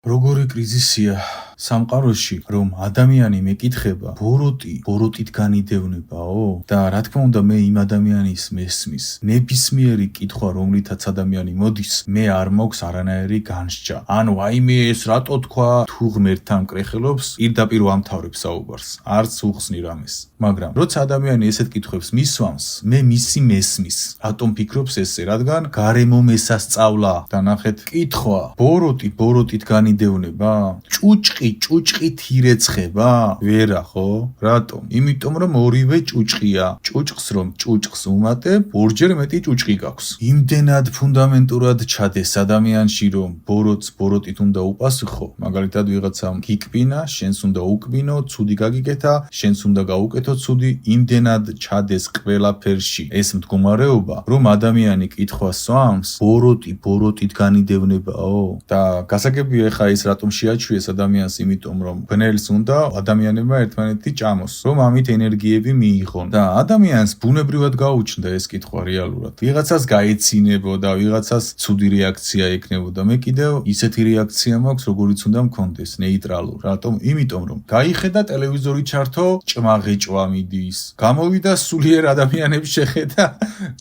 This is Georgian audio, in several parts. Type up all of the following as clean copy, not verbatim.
როგორი კრიზისია სამყაროში, რომ ადამიანი მეკითხება, ბოროტით განიდევნებაო? და რა თქმა უნდა, მე იმ ადამიანის მესმის, ნებისმიერი კითხვა, რომლითაც ადამიანი მოდის, მე არ მაქვს არანაირი განსჯა. ანუ აიმე ეს რატო თქვა, თუ ღმერთთან მკრეხელობს, პირდაპირ ვამთავრებს საუბარს, არც უხსნი რამეს. მაგრამ როცა ადამიანი ესეთ კითხვებს მისვამს, მე მისი მესმის. რატომ ფიქრობს ესე? რადგან გარემო მესასწავლა. და ნახეთ, კითხვა, ბოროტით განიდევნება? ჭუჭყით ირეცხება? ვერა, ხო? რატომ? იმიტომ რომ ორივე ჭუჭყია. ჭუჭყს რომ ჭუჭყს უმატებ, ორჯერ მეტი ჭუჭყი გაქვს. იმდენად ფუნდამენტურად ჩადეს ადამიანში, რომ ბოროტით უნდა უპასუხო. მაგალითად ვიღაცამ გიკბინა, შენს უნდა უკბინო, ცუდი გაგიკეთა, შენს უნდა გაუკეთო ცუდი, იმდენად ჩადეს ყველაფერში ეს მდგომარეობა, რომ ადამიანი კითხვას სვამს, ბოროტით განიდევნებაო? და გასაგებია ხა ის რატომ შეაჩვიეს ადამიანს, იმიტომ რომ ბნელს უნდა ადამიანებმა ერთმანეთი ჭამოს, რომ ამით ენერგიები მიიღონ. და ადამიანს ბუნებრივად გაუჩნდა ეს კითხვა რეალურად. ვიღაცას გაეცინებოდა, ვიღაცას ცუდი რეაქცია ექნებოდა. მე კიდევ ისეთი რეაქცია მაქვს, როგორიც უნდა მქონდეს, ნეიტრალურ. რატომ? იმიტომ რომ გაიხედა ტელევიზორი ჩართო, ჭმაღეჭვა მიდის. გამოვიდა სულიერ ადამიანებს შეხედა,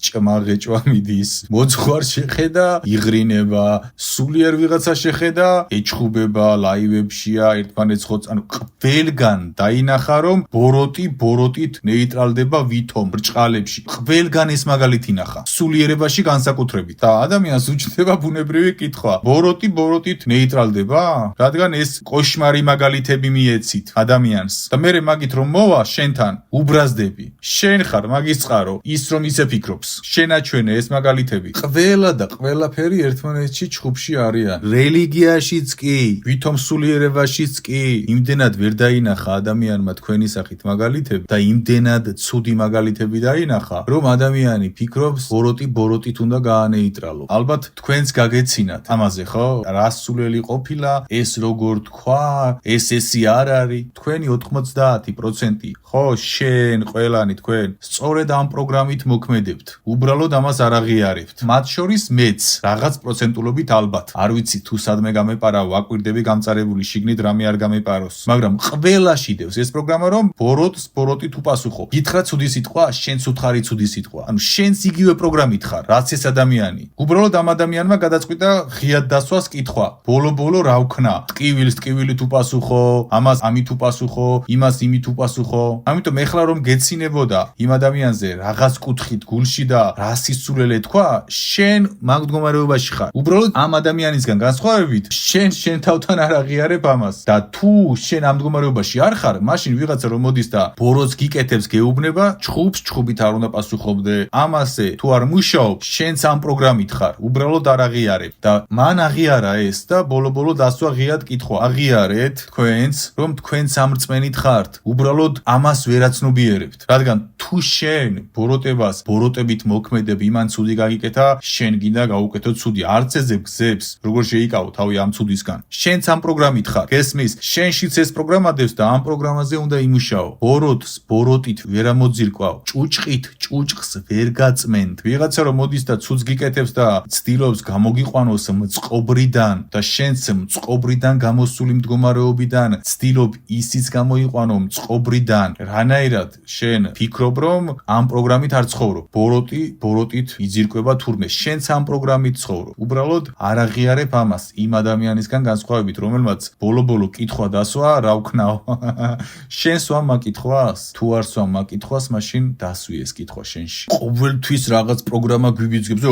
ჭმაღეჭვა მიდის. მოძღვარ შეხედა, იღრინება, სულიერ ვიღაცა შეხედა, ეჩხუბება, ლაივებშია, ერთმანეთს ხოც, ანუ ყველგან დაინახა, რომ ბოროტით ნეიტრალდება ვითომ ბრჭყალებში. ყველგან ეს მაგალითი ნახა. სულიერებაში განსაკუთრებით. და ადამიანს უჩნდება ბუნებრივი კითხვა. ბოროტით ნეიტრალდება? რადგან ეს კოშმარი მაგალითები მიეცით ადამიანს. და მე მაგით რომ მოვა შენთან, უბრაზდები. შენ ხარ მაგის წყარო, ის რომ ისე ფიქრობს. შენაჩვენე ეს მაგალითები. ყველა და ყველაფერი ერთმანეთში ჩხუბში არიან. რელიგიაშიც კი, ვითომ სულიერებაშიც კი, იმდენად ვერ დაინახა ადამიანმა თქვენი სახით მაგალითები და იმდენად ცუდი მაგალითები დაინახა, რომ ადამიანი ფიქრობს, ბოროტით უნდა გაანეიტრალო. ალბათ თქვენც გაგეცინათ ამაზე, ხო? რა სულელი ყოფილა, ეს როგორ თქვა, ესი არ არის. თქვენი 90%, ხო, შენ, ყველანი თქვენ, სწორედ ამ პროგრამით მოქმედებთ. უბრალოდ ამას არ აღიარებთ. მათ შორის მეც, რაღაც პროცენტულობით ალბათ. არ ვიცი თუ სადმე გამეპარავ, აკვირდები გამწარებული შიგნით რამე არ გამეპაროს. მაგრამ ყველაში დევს ეს პროგრამა, რომ ბოროტით უპასუხო. გითხრა ცუდი სიტყვა, შენც უთხარი ცუდი სიტყვა. ანუ შენც იგივე პროგრამით ხარ, რაც ეს ადამიანი. უბრალოდ ამ ადამიანმა გადაწყვიტა ღიად დასვას კითხვა. ბოლო რა ვქნა? ტკივილით უპასუხო, ამას ამით უპასუხო, იმას იმით უპასუხო. ამიტომ ეხლა რომ გეცინებოდა იმ ადამიანზე რაღაც კუთხით გულში და რა სისულელე თქვა, შენ მაგ მდგომარეობაში ხარ. უბრალოდ ამ ადამიანისგან განსხვავებით, შენ თავთან არ აღიარებ ამას. და თუ შენ ამ მდგომარეობაში არ ხარ, მაშინ ვიღაცა რომ მოდის და ბოროტს გიკეთებს, გეუბნება, ჩხუბით არ უნდა პასუხობდე. ამასე თუ არ მუშაობ, შენც ამ პროგრამით ხარ. უბრალოდ არ აღიარებ. და მან აღიარა ეს და ბოლო დასვა ღიად კითხვა. აღიარეთ თქვენც, რომ თქვენ სამრწმენით ხართ. უბრალოდ ამას ვერაცნობიერებთ. რადგან თუ შენ ბოროტებით მოქმედებ, იმან ცუდი გაგიკეთა, შენ გინდა გაუკეთო ცუდი. არც ეზე გზებს, როგორ შეიკავო თავი ამ ცუდისგან. შენც ამ პროგრამით ხარ. გესმის? შენშიც ეს პროგრამა დევს და ამ პროგრამაზე უნდა იმუშაო. ბოროტით ვერ ამოძირკვავ. ჭუჭყს ვერ გაწმენთ. ვიღაცა რომ მოდის და ცუდს გიკეთებს და ცდილობს გამოგიყვანოს მწყობრიდან და შენც მწყობრიდან გამოსული მდგომარეობიდან ცდილობ ისიც გამოიყვანო მწყობრიდან. რანაირად შენ ფიქრობ, რომ ამ პროგრამით არ ცხოვრობ. ბოროტით იძირკვება თურმე. შენც ამ პროგრამით ცხოვრობ. უბრალოდ არ აღიარებ ამას იმ ადამიანისგან განსხვავებით, რომელმაც ბოლო კითხვა დასვა, რა ვქნაო. შენ სვამ მაგ კითხვას? თუ არ სვამ მაგ კითხვას, მაშინ დასვი ეს კითხვა შენში. ყოველთვის რაღაც პროგრამა გვიბიძგებს,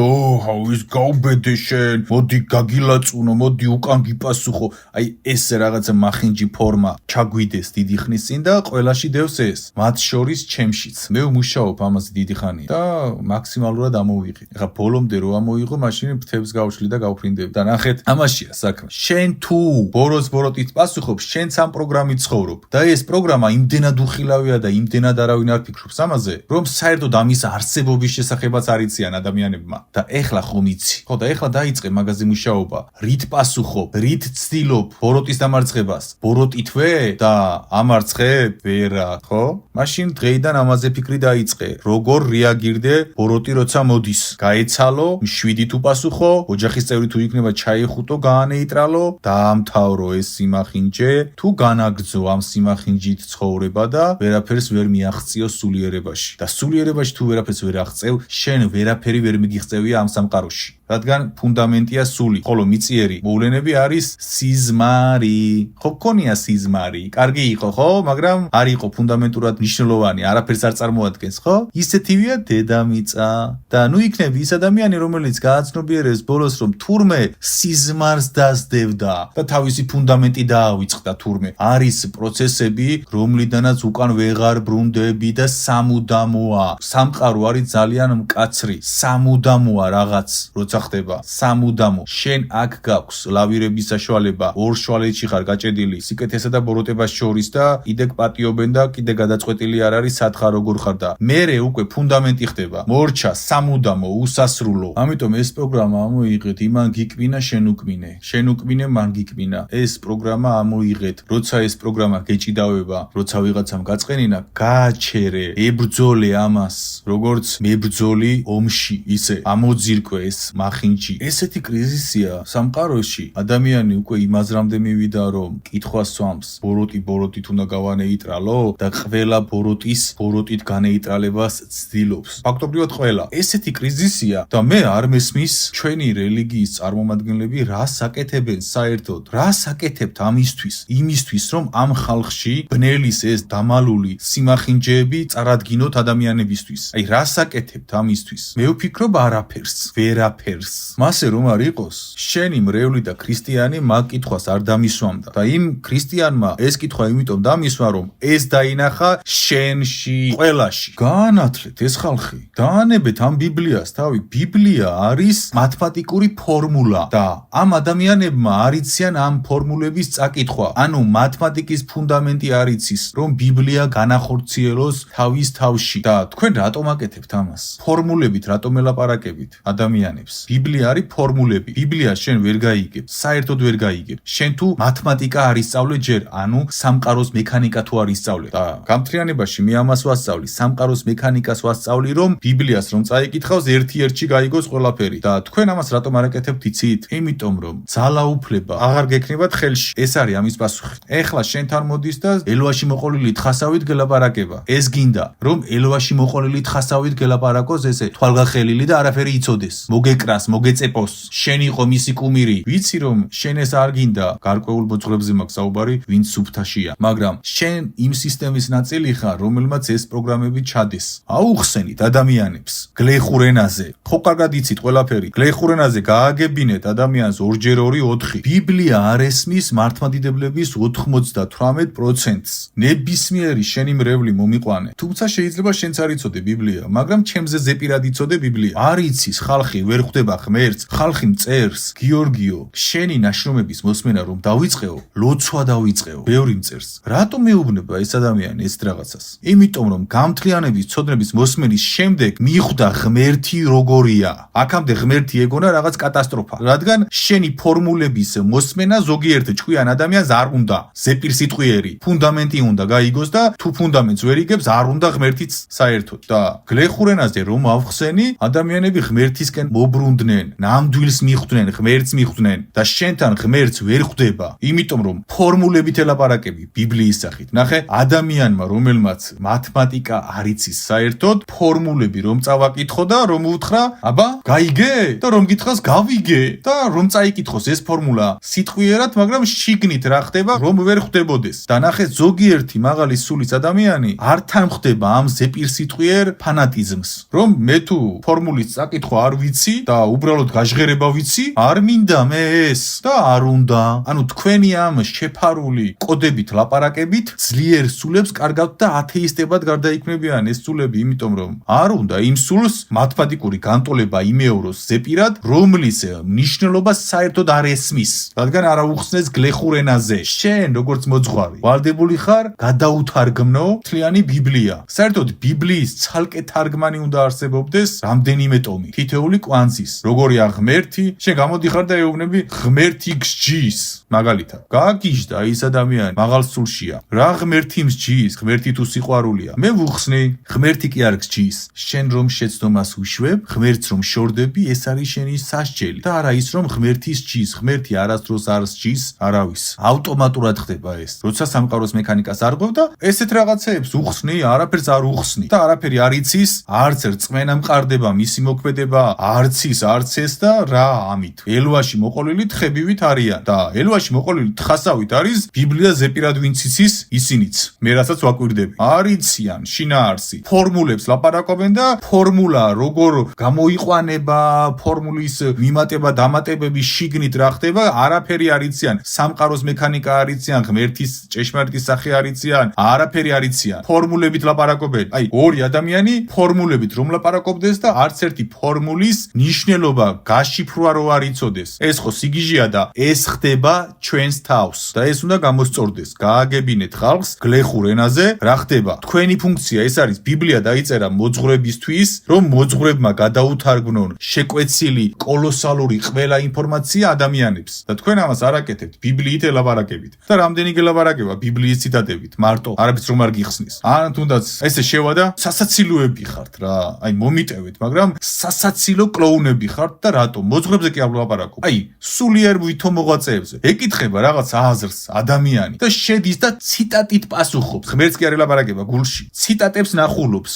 ის გაუბედე შენ, მოდი გაგილაწუნო, მოდი უკან გიპასუხო. აი ეს რაღაცა მახინჯი ფორმა ჩაგვიდეს დიდი ხნის წინ და ყველაში დევს ეს. მათ შორის ჩემშიც. მე ვმუშაობ ამაზე დიდი ხანია და მაქსიმალურად ამოვიღე. ეხლა ბოლომდე რო ამოიღო, მაშინ ფრთებს გავშლი და გავფრინდები. და ნახეთ, ამაშია საქმე. შენ თუ ბოროტი ბოროტით პასუხობს, შენც ამ პროგრამით ცხოვრობ. და ეს პროგრამა იმდენად უხილავია და იმდენად არავინ არ ფიქრობს ამაზე, რომ საერთოდ ამის არსებობის შესახებაც არ იციან ადამიანებმა. და ეხლა ხომ იცი. ხო და ეხლა დაიწყე მაგაზე მუშაობა. რით პასუხობ, რით ცდილობ ბოროტის დამარცხებას? ბოროტითვე და ამარცხებ? ვერა, ხო? მაშინ დღეიდან ამაზე ფიქრი დაიწყე. როგორ რეაგირდე ბოროტი როცა მოდის? გაეცალო, მშვიდი თუ პასუხო, ოჯახის წევრი თუ იქნება ჩაიხუტო, გაანეიტრალო, დაამთავრო ეს სიმახინჯე, თუ განაგრძო ამ სიმახინჯით ცხოვრება და ვერაფერს ვერ მიაღწიო სულიერებაში. და სულიერებაში თუ ვერაფერს ვერ აღწევ, შენ ვერაფერი ვერ მიგიღწევია ამ სამყაროში. რადგან ფუნდამენტია სული, ხოლო მიწიერი მოვლენები არის სიზმარი. ხო გქონია სიზმარი, კარგი იყო, ხო? მაგრამ არ იყო ფუნდამენტურად მნიშვნელოვანი, არაფერს არ წარმოადგენს, ხო? ისეთივეა დედამიწა. და ნუ იქნება ის ადამიანი, რომელიც გააცნობიერებს ბოლოს, რომ თურმე სიზმარს დასდევდა და თავისი ფუნდამენტი დაავიწყდა თურმე. არის პროცესები, რომლიდანაც უკან ვეღარ ბრუნდები და სამუდამოა. სამყარო არის ძალიან მკაცრი, სამუდამოა რაღაც, როცა ხდება სამუდამო. შენ აქ გაქვს ლავირების საშუალება, ორ შუალედში ხარ გაჭედილი სიკეთესა და ბოროტებას შორის და კიდე პატიობენ და კიდე გადაწყვეტილი არ არის სათხარ როგორ ხარ და მერე უკვე ფუნდამენტი ხდება. მორჩა, სამუდამო, უსასრულო. ამიტომ ეს პროგრამა ამოიღეთ, იმან გიკმინა, შენ უკმინე. შენ უკმინე, მან გიკმინა. ეს პროგრამა ამოიღეთ. როცა ეს პროგრამა გეჭიდავება, როცა ვიღაცამ გაწყენინა, გააჩერე, ებრძოლე ამას, როგორც მებრძოლი ომში, ისე ამოძირკვე ეს მახინჯი. ესეთი კრიზისია სამყაროში. ადამიანი უკვე იმაზრამდე მივიდა, რომ კითხვას სვამს, ბოროტით უნდა გავანეიტრალო და ყველა ბოროტით განეიტრალებას ცდილობს. ფაქტობრივად ყველა. ესეთი კრიზისია და მე არ მესმის ჩვენი რელიგიის წარმომადგენლები რას აკეთებენ საერთოდ. რას აკეთებთ ამისთვის? იმისთვის, რომ ამ ხალხში ბნელის ეს დამალული სიმახინჯეები წარადგინოთ ადამიანებისთვის. აი რას აკეთებთ ამისთვის? მე ვფიქრობ არაფერს. ვერაფერს. მასე რომ არ იყოს, შენი მრევლი და ქრისტიანი მაგ კითხვას არ დამისვამდა. და იმ ქრისტიანმა ეს კითხვა იმიტომ დამისვა, რომ ეს დაინახა შენში, ყველაში. გაანათლეთ ეს ხალხი. დაანებეთ ამ ბიბლიას თავი. ბიბლია არის მათემატიკური ფორმულა და ამ ადამიანებმა არ იციან ამ ფორმულების წაკითხვა. ანუ მათემატიკის ფუნდამენტი არ იცის, რომ ბიბლია განახორციელოს თავის თავში. და თქვენ რატომ აკეთებთ ამას? ფორმულებით რატომ ელაპარაკებით ადამიანებს? ბიბლია არის ფორმულები. ბიბლიას შენ ვერ გაიგებ, საერთოდ ვერ გაიგებ. შენ თუ მათემატიკა არ ისწავლე ჯერ, ანუ სამყაროს მექანიკა თუ არ ისწავლე. და გამთრიანებაში მე ამას ვასწავლი, სამყაროს მექანიკას ვასწავლი, რომ ბიბლიას რომ წაიკითხავს, ერთ-ერთში გაიგოს ყველაფერი. და თქვენ ამას რატომ არ აკეთებთ, იცით? იმიტომ რომ ძალაუფლება აღარ გექნებათ ხელში. ეს არის ამის პასუხი. ეხლა შენთან მოდის და ელვაში მოყოლილი თხასავით გელაპარაკება. ეს გინდა, რომ ელვაში მოყოლილი თხასავით გელაპარაკოს ესე თვალგახელილი და არაფერი იცოდეს. მოგეკრას, მოგეწეპოს. შენ იყო მისი კუმირი. ვიცი რომ შენ ეს არ გინდა, გარკვეულ მოძღვრებზე მაქვს საუბარი, ვინც სუფთაშია. მაგრამ შენ იმ სისტემის ნაწილი ხარ, რომელმაც ეს პროგრამები ჩადეს. აუხსენით ადამიანებს გლეხურ ენაზე. ხო კარგად იცით ყველაფერი. გლეხურ ენაზე გააგებინეთ ადამიანს 2x2 4. ბიბლია არ ესმის მართლმადიდებლების 98%-ს. ნებისმიერი შენი მრევლი მომიყვანე. თუმცა შეიძლება შენც არ იცოდე ბიბლია, მაგრამ ჩემზე ზეპირად იცოდე ბიბლია. არ იცის ხალხი, ვერ ხვდება ღმერთს, ხალხი მწერს, გიორგიო, შენი ნაშრომების მოსმენა რომ დავიწყეო, ლოცვა დავიწყეო, ბევრი მწერს. რატომ მეუბნება ეს ადამიანი ეს რაღაცას? იმიტომ რომ გამთლიანების ცოდნების მოსმენის შემდეგ მიხვდა ღმერთი როგორია. აქამდე ღმერთი ეგონა რაღაც კატასტროფა, რადგან შენი ფორმულების მოსმენა ზოგიერთ ჭკვიან ადამიანს არ უნდა. ზეპირსიტყვიერი ფუნდამენტი უნდა გაიგოს და თუ ფუნდამენტს ვერ იგებს, არ უნდა ღმერთიც საერთოდ. და გლეხურ ენაზე რომ ავხსენი, ადამიანები ღმერთისკენ მობრუნდნენ, ნამდვილს მიხვდნენ, ღმერთს მიხვდნენ და შენთან ღმერთს ვერ ხვდება, იმიტომ რომ ფორმულებით ელაპარაკები ბიბლიის სახით. ნახე, ადამიანმა რომელმაც მათემატიკა არ იცის საერთოდ, ფორმულები რომ წავაკითხო და რომ უთხრა, აბა, გაიგე? და რომ გითხრას გავიგე და რომ წაიკითხოს ეს ფორმულა სიტყვიერად, მაგრამ შიგნით რა ხდება, რომ ვერ ხვდებოდეს. და ნახე, ზოგიერთი მაღალი სულის ადამიანი არ თანხდება ამ ზეპირსიტყვიერ ფანატიზმს, რომ მე თუ ფორმულის წაკითხვა არ ვიცი და უბრალოდ გაჟღერება ვიცი, არ მინდა მე ეს და არ უნდა. ანუ თქვენი ამ შეფარული კოდებით ლაპარაკებით ძლიერ სულებს კარგავთ და ათეისტებად გარდაიქმნებიან ეს სულები, იმიტომ რომ არ უნდა იმ სულს მათემატიკური განტოლება იმეოროს ზეპირად, რომლის მნიშვნელობა საერთოდ არ ესმის, რადგან არ აუხსნეს გლეხურ ენაზე. შენ როგორც მოძღვარი ვალდებული ხარ გადაუთარგმნო მთლიანი ბიბლია. საერთოდ ბიბლიის ცალკე თარგმანი უნდა არსებობდეს რამდენიმე ტომი, თითეული კვანძის. როგორია ღმერთი, შენ გამოდიხარ და ეუბნები ღმერთი გსჯის, მაგალითად. გააგიჟდა ის ადამიანი მაღალ სულშია. რა ღმერთი მსჯის, ღმერთი თუ სიყვარულია. მე ვუხსნი, ღმერთი კი არ გსჯის. შენ რომ შეცდომას უშვებ, ღმერთს რომ შორდები, ეს არის შენი სასჯელი. და არა ის რომ ღმერთი სჯის, ღმერთი არასდროს არ სჯის არავის. ავტომატურად ხდება ეს. როცა სამყაროს მექანიკას არ ყვევ და ესეთ რაღაცეებს უხსნი, არაფერს არ უხსნი და არაფერი არ იცის, არც რწმენა მყარდება მისი მოქმედება, არც ის, არც ეს და რა ამით. ელვაში მოყოლილი თხებივით არიან და ელვაში მოყოლილი თხასავით არის ბიბლია ზეპირად ვინც იცის, ისინიც. მე რასაც ვაკვირდები. არ იციან შინაარსი. ფორმულებს ლაპარაკობენ და ფორმულა როგორ გამოიყვანება, ფორმულის მიმატება, დამატებები შიგნით რა ხდება, არაფერი არ იციან. სამყაროს მექანიკა არ იციან, ღმერთის ჭეშმარიტი სახე არ იციან, არაფერი არ იციან. ფორმულებით ლაპარაკობენ. აი, ორი ადამიანი ფორმულებით რომ ლაპარაკობდეს და არც ერთი ფორმულის ნიშნულობა გაშიფრვა რო არ იცოდეს. ეს ხო სიგიჟეა და ეს ხდება ჩვენს თავს და ეს უნდა გამოსწორდეს. გააგებინეთ ხალხს გლეხურ ენაზე, რა ხდება. თქვენი ფუნქცია ეს არის ბიბლია დაიწერა მოძღვრებისთვის, რომ მოძღვრებმა გადაუთარგმნონ შეკვეცილი კოლოსალური ყველა ინფორმაცია ადამიანებს. და თქვენ ამას არ აკეთებთ, ბიბლიით ელაპარაკებით. და რამდენი გელაპარაკება ბიბლიის ციტატებით, მარტო არაფერს რომ არ გიხსნის. ან თუნდაც ესე შევა და სასაცილოები ხართ რა. აი მომიტევეთ, მაგრამ სასაცილო კლოუნები ხართ და რატომ? მოძღვრებზე კი არ ვლაპარაკობ. აი, სულიერ ვითო მოღვაწეებზე. ეკითხება რაღაც აზრს ადამიანი და შედის და ციტატით პასუხობს. ღმერთს კი არ ელაპარაკება გულში. ციტატებს ნახულობს.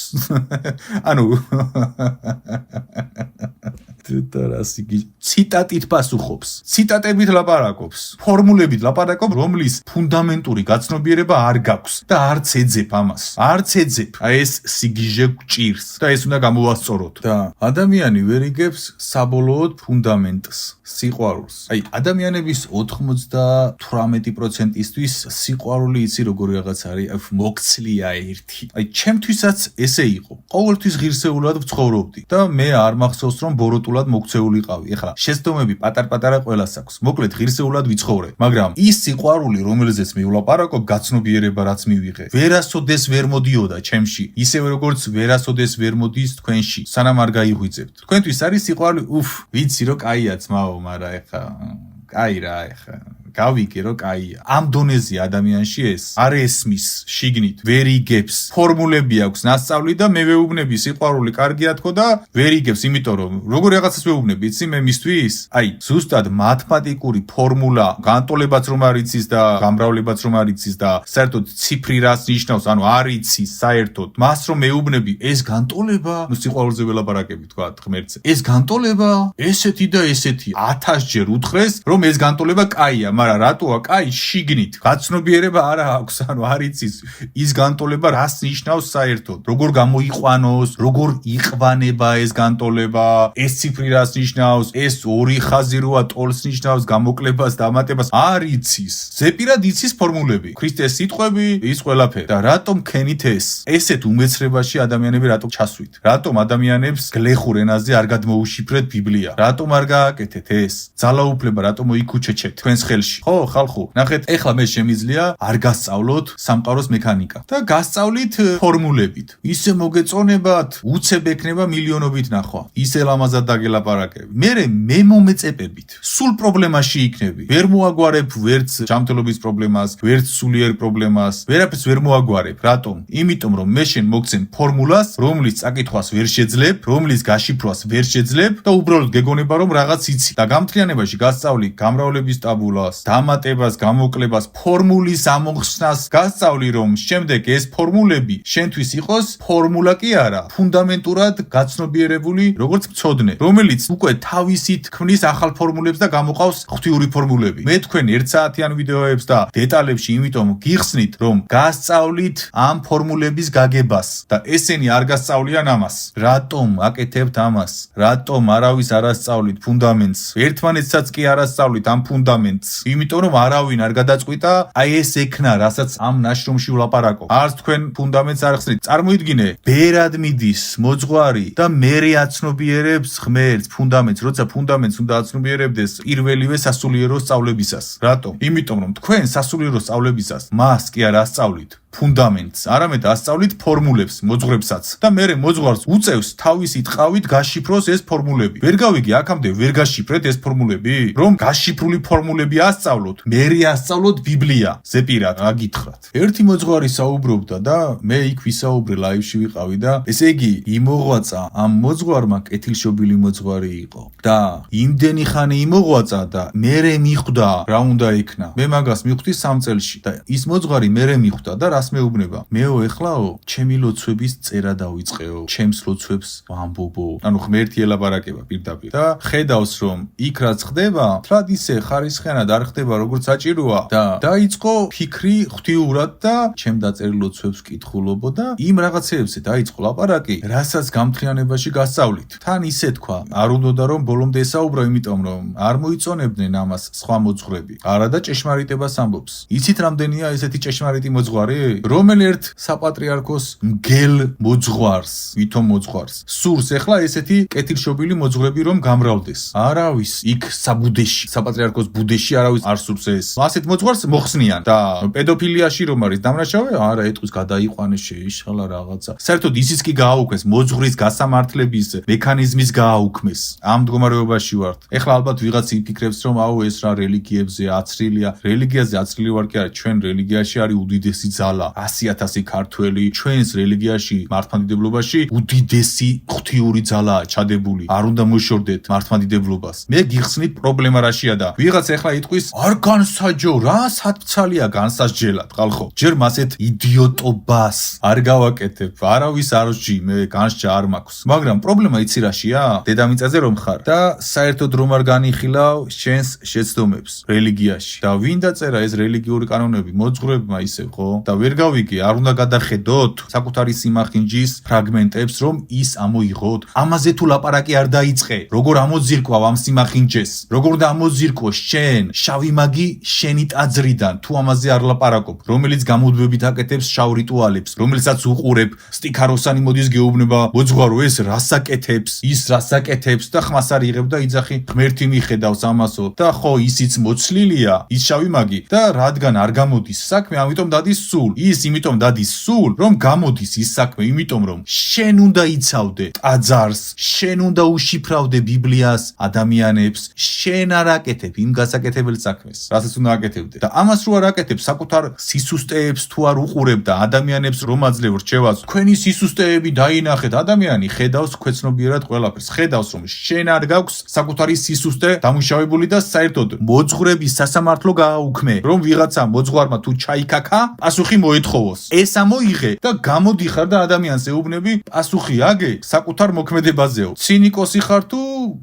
ანუ ციტატით პასუხობს. ციტატებით ლაპარაკობს. ფორმულებით ლაპარაკობ, რომლის ფუნდამენტური გაცნობიერება არ გაქვს და არც ეძებ ამას. არც ეძებ. აი ეს სიგიჟე გჭირს და ეს უნდა გამოვასწოროთ. და ადამიანი ვერ იგებს საბოლოოდ ფუნდამენტს, სიყვარულს. აი ადამიანების 98%-ისთვის სიყვარული იცი როგორი რაღაც არის, მოქცლია ერთი. აი ჩემთვისაც ესე იყო. ყოველთვის ღირსეულად ვცხოვრობდი და მე არ მახსოვს რომ ბოროტულად მოქცეულიყავი. ეხლა შეცდომები პატარ-პატარა ყველას აქვს. მოკლედ ღირსეულად ვიცხოვრე, მაგრამ ის სიყვარული, რომელზეც მე ვლაპარაკობ, გაცნობიერება რაც მივიღე, ვერასოდეს ვერ მოდიოდა ჩემში, ისევე როგორც ვერასოდეს ვერ მოდის თქვენში, სანამ არ გაიღვიძებთ. თქვენთვის არის სიყვარული, ვიცი რომ კაია ძმაო, მაგრამ ეხლა კაი რა ეხლა გავიგე რომ კაია. ამ დონეზე ადამიანში ეს არ ესმის შიგნით, ვერ იგებს. ფორმულები აქვს ნასწავლი და მე ვეუბნები სიყვარული კარგია თქო და ვერ იგებს, იმიტომ რომ როგორ რაღაცას ვეუბნები, იცი მე მისთვის? აი, ზუსტად მათემატიკური ფორმულა, განტოლებაც რომ არ იცის და გამრავლებაც რომ არ იცის და საერთოდ ციფრი რას ნიშნავს, ანუ არ იცის საერთოდ. მას რომ მეუბნები, ეს განტოლება, ნუ სიყვარულზე ველაპარაკები თქვა ღმერთზე. ეს განტოლება, ესეთი და ესეთი 1000 ჯერ უთხრეს, რომ ეს განტოლება კაია, მაგრამ რატოა კაი შიგნით გაცნობიერება არა აქვს, ანუ არ იცის ის განტოლება რას ნიშნავს საერთოდ, როგორ გამოიყვანოს, როგორ იყვანება ეს განტოლება, ეს ციფრი რას ნიშნავს, ეს ორი ხაზი როა ტოლს ნიშნავს, გამოკლებას, დამატებას, არ იცის. ზეპირად იცის ფორმულები, ქრისტეს სიტყვები, ის ყველაფერი. და რატომ ქენით ეს? ესეთ უმეცრებაში ადამიანები რატომ ჩასვით? რატომ ადამიანებს გლეხურ ენაზე არ გადმოუშიფრეთ ბიბლია? რატომ არ გააკეთეთ ეს? ძალაუფლება რატომ მოიქუჩეჩეთ თქვენს ხელში? ხო, ხალხო, ნახეთ, ეხლა მე შემიძლია არ გასწავლოთ სამყაროს მექანიკა და გასწავლით ფორმულებით. ისე მოგეწონებათ, უცებ ექნება მილიონობით ნახვა. ისე ლამაზად დაგელაპარაკები. მე მომეწეპებით. სულ პრობლემაში იქნები. ვერ მოაგვარებ ვერც ჯანმრთელობის პრობლემას, ვერც სულიერ პრობლემას, ვერაფერს ვერ მოაგვარებ. რატომ? იმიტომ რომ მე შენ მოგცემ ფორმულას, რომლის წაკითხვას ვერ შეძლებ, რომლის გაშიფრვას ვერ შეძლებ და უბრალოდ გეგონება რომ რაღაც იცი. და გამთლიანებაში გასწავლი გამრავლების ტაბულას, დამატებას, გამოკლებას, ფორმულის ამოხსნას გასწავლი, რომ შემდეგ ეს ფორმულები შენთვის იყოს ფორმულა კი არა, ფუნდამენტურად გაცნობიერებული როგორც მცოდნე, რომელიც უკვე თავისით ქმნის ახალ ფორმულებს და გამოყავს ღვთიური ფორმულები. მე თქვენ 1 საათიან ვიდეოებს და დეტალებში იმიტომ გიხსნით, რომ გასწავლით ამ ფორმულების გაგებას და ესენი არ გასწავლიან ამას. რატომ აკეთებთ ამას? რატომ არავის არ ასწავლით ფუნდამენტს? ერთმანეთსაც კი არ ასწავლით ამ ფუნდამენტს. იმიტომ რომ არავინ არ გადაწყვიტა აი ეს ექნა, რასაც ამ ნაშრომში ვლაპარაკობ. არც თქვენ ფუნდამენტს არ ხსნით. წარმოიდგინე, ბერად მიდის მოძღვარი და მერე აცნობიერებს ღმერთს ფუნდამენტს, როცა ფუნდამენტს უნდა აცნობიერებდეს პირველივე სასულიერო სწავლებისას. რატომ? იმიტომ რომ თქვენ სასულიერო სწავლებისას მას კი არ ასწავლით ფუნდამენტს, არამედ ასწავლით ფორმულებს მოძღვრებსაც და მერე მოძღვარს უწევს თავისი ტყავით გაშიფროს ეს ფორმულები. ვერ გავიგე, აქამდე ვერ გაშიფრეთ ეს ფორმულები? რომ გაშიფრული ფორმულები ასწავლოთ, მერე ასწავლოთ ბიბლია. ზეპირად რა გითხრათ? ერთი მოძღვარი საუბრობდა და მე იქ ვისაუბრე, ლაივში ვიყავი და ესე იგი იმოღვაწა ამ მოძღვარმა, კეთილშობილი მოძღვარი იყო და იმდენი ხანი იმოღვაწა და მერე მიხვდა რა უნდა იქნა. მე მაგას მივხვდი 3 წელში და ის მოძღვარი მერე მიხვდა და რას მეუბნება? მეო ეხლაო, ჩემი ლოცვების წერა დავიწყეო, ჩემს ლოცვებს ვამბობო. ანუ ღმერთი ელაპარაკება პირდაპირ და ხედავს რომ იქ რაც ხდება, თლად ისე ხარისხიანად არ ხდება როგორც საჭიროა და დაიწყო ფიქრი ღვთიურად და ჩემ დაწერილ ლოცვებს კითხულობო და იმ რაღაცეებზე დაიწყო ლაპარაკი, რასაც გამთლიანებაში გასწავლით. თან ისე თქვა, არ უნდოდა რომ ბოლომდე ესაუბრო, იმიტომ რომ არ მოიწონებდნენ ამას სხვა მოძღვრები. არა და ჭეშმარიტებას ამბობს. იცით რამდენია ესეთი ჭეშმარიტი მოძღვარი? რომელ ერთ საპატრიარქოს მგელ მოძღვარს, ვითომ მოძღვარს სურს ეხლა ესეთი კეთილშობილი მოძღვრები რომ გამრავლდეს. არავის იქ საბუდეში, საპატრიარქოს ბუდეში არავის არ სურს ეს. ასეთ მოძღვარს მოხსნიან და პედოფილიაში რომ არის დამნაშავე, არა ეტყვის გადაიყვანეს, შეიშალა რაღაცა. საერთოდ ისიც კი გააუქმეს, მოძღვრის გასამართლების მექანიზმის გააუქმეს. ამ მდგომარეობაში ვართ. ეხლა ალბათ ვიღაც იფიქრებს რომ აუ ეს რა რელიგიებზე აცრილია. რელიგიაზე აცრილი ვარ კი არა, ჩვენ რელიგიაში არის უდიდესი ძალა, 100,000 ქართველი, ჩვენს რელიგიაში, მართლმადიდებლობაში უდიდესი ღვთიური ძალაა ჩადებული. არ უნდა მოშორდეთ მართლმადიდებლობას. მე გიხსნით პრობლემა რაშია და ვიღაც ეხლა იტყვის, არ განსაჯო, რა სათფცალია განსასჯელად, ხალხო. ჯერ მასეთ იდიოტობას არ გავაკეთებ. არავის არ ვსჯი, მე განსჯა არ მაქვს. მაგრამ პრობლემა იცი რაშია? დედამიწაზე რომ ხარ და საერთოდ რომ არ განიხილავ შენს შეცდომებს რელიგიაში. და ვინ დაწერა ეს რელიგიური კანონები? მოძღვრებმა ისევ, ხო? და ვერ გავიგე, არ უნდა გადახედოთ საკუთარი სიმახინჯის ფრაგმენტებს, რომ ის ამოიღოთ. ამაზე თუ ლაპარაკი არ დაიწყე, როგორ ამოძირკვავ ამ სიმახინჯეს? როგორ უნდა ამოძირკვო შენ, შავი მაგი შენი ტაძრიდან, თუ ამაზე არ ლაპარაკობ, რომელიც გამოდვებით აკეთებს შავ რიტუალებს, რომელსაც უყურებ, სტიქაროსანი მოდის გეუბნება, მოძღვარო ეს რას აკეთებს, ის რას აკეთებს და ხმას არ იღებ და იძახი, ღმერთი მიხედავს ამასო და ხო ისიც მოცლილია, ის შავი მაგი და რადგან არ გამოდის საქმე, ამიტომ დადის სულ. ის იმიტომ დადის სულ, რომ გამოდის ის საქმე, იმიტომ რომ შენ უნდა იცავდე ტაძარს, შენ უნდა უშიფრავდე ბიბლიას, ადამიანებს, შენ არ აკეთებ იმ გასაკეთებელ საქმეს, რასაც უნდა აკეთებდე. და ამას რო არ აკეთებ, საკუთარ სისუსტეებს თუ არ უყურებ და ადამიანებს რომ აძლევ რჩევას, თქვენი სისუსტეები დაინახეთ, ადამიანი ხედავს ქვეცნობიერად ყველაფერს, ხედავს რომ შენ არ გაქვს საკუთარი სისუსტე დამუშავებული და საერთოდ მოძღვრების სასამართლო გააუქმე, რომ ვიღაცა მოძღვარმა თუ ჩაიკაკა, პასუხი მოეთხოვოს. ეს ამოიღე და გამოდიხარ და ადამიანს ეუბნები, პასუხი აგე საკუთარ მოქმედებაზეო. ცინიკოსი ხარ თუ